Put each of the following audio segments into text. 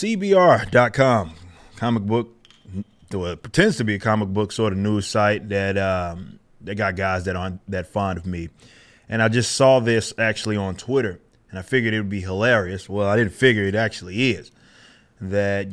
CBR.com, comic book, well, it pretends to be a comic book sort of news site that they got guys that aren't that fond of me. And I just saw this actually on Twitter, and I figured it would be hilarious. Well, I didn't figure it actually is. That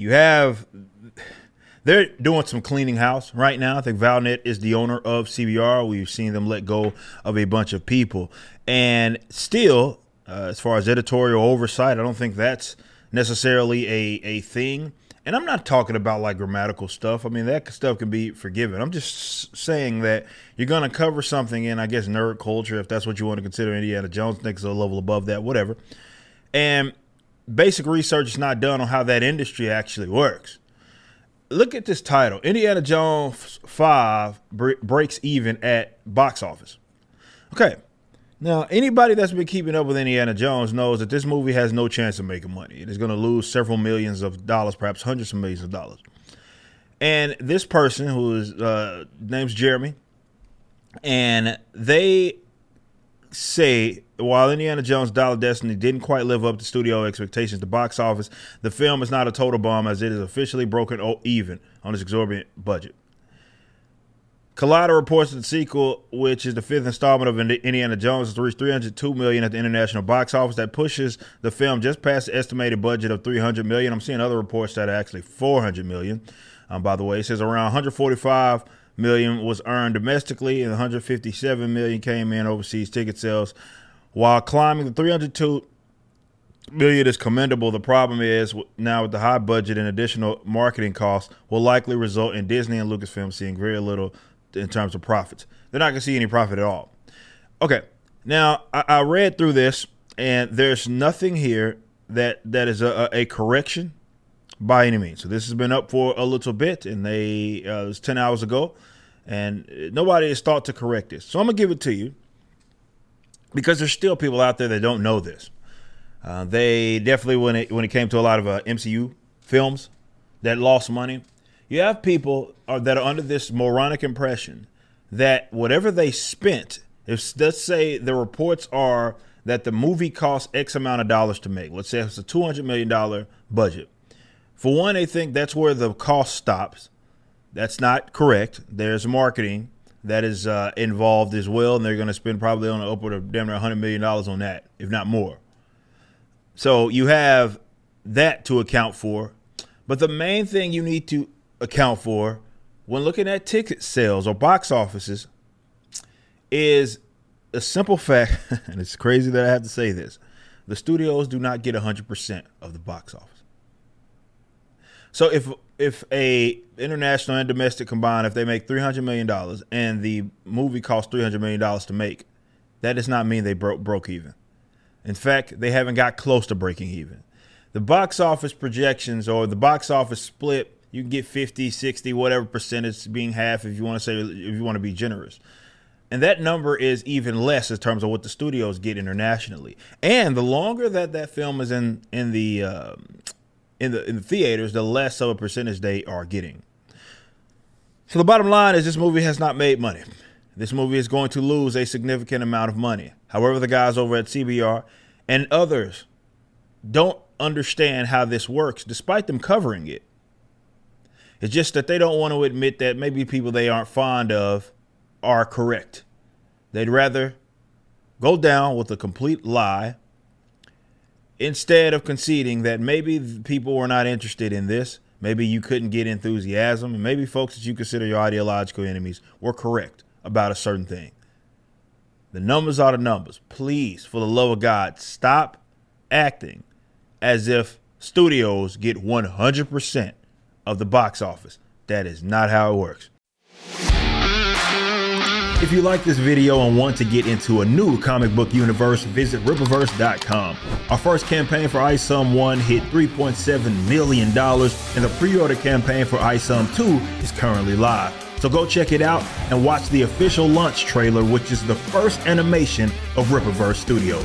they're doing some cleaning house right now. I think Valnet is the owner of CBR. We've seen them let go of a bunch of people. And still, as far as editorial oversight, I don't think that's necessarily a thing. And I'm not talking about like grammatical stuff. I mean, that stuff can be forgiven. I'm just saying that you're going to cover something in, I guess, nerd culture, if that's what you want to consider Indiana Jones. I think it's a level above that, whatever. And basic research is not done on how that industry actually works. Look at this title. Indiana Jones 5 breaks even at box office. Okay. Now, anybody that's been keeping up with Indiana Jones knows that this movie has no chance of making money. It is going to lose several millions of dollars, perhaps hundreds of millions of dollars. And this person, who is name's Jeremy, and they say while Indiana Jones Dial of Destiny didn't quite live up to studio expectations, the box office, the film is not a total bomb as it is officially broken even on its exorbitant budget. Collider reports that the sequel, which is the fifth installment of Indiana Jones, has reached $302 million at the international box office. That pushes the film just past the estimated budget of $300 million. I'm seeing other reports that are actually $400 million. By the way, it says around $145 million was earned domestically and $157 million came in overseas ticket sales. While climbing the $302 million is commendable, the problem is now with the high budget and additional marketing costs will likely result in Disney and Lucasfilm seeing very little in terms of profits. They're not going to see any profit at all. Okay, now I read through this, and there's nothing here that is a correction by any means. So this has been up for a little bit, and it was 10 hours ago, and nobody has thought to correct this. So I'm going to give it to you because there's still people out there that don't know this. They definitely, when it came to a lot of MCU films that lost money, you have people that are under this moronic impression that whatever they spent, if let's say the reports are that the movie cost X amount of dollars to make, let's say it's a $200 million budget. For one, they think that's where the cost stops. That's not correct. There's marketing that is involved as well, and they're going to spend probably on the upward of damn near $100 million on that, if not more. So you have that to account for. But the main thing you need to account for when looking at ticket sales or box offices is a simple fact, and it's crazy that I have to say this. The studios do not get 100% of the box office. So if a international and domestic combined, if they make $300 million and the movie costs $300 million to make, that does not mean they broke even. In fact, they haven't got close to breaking even. The box office projections or the box office split, you can get 50, 60, whatever percentage, being half if you want to be generous. And that number is even less in terms of what the studios get internationally. And the longer that film is in the theaters, the less of a percentage they are getting. So the bottom line is this movie has not made money. This movie is going to lose a significant amount of money. However, the guys over at CBR and others don't understand how this works, despite them covering it. It's just that they don't want to admit that maybe people they aren't fond of are correct. They'd rather go down with a complete lie instead of conceding that maybe people were not interested in this. Maybe you couldn't get enthusiasm, and maybe folks that you consider your ideological enemies were correct about a certain thing. The numbers are the numbers. Please, for the love of God, stop acting as if studios get 100% of the box office. That is not how it works. If you like this video and want to get into a new comic book universe, visit Rippaverse.com. Our first campaign for iSum 1 hit $3.7 million, and the pre-order campaign for iSum 2 is currently live. So go check it out and watch the official launch trailer, which is the first animation of Rippaverse Studios.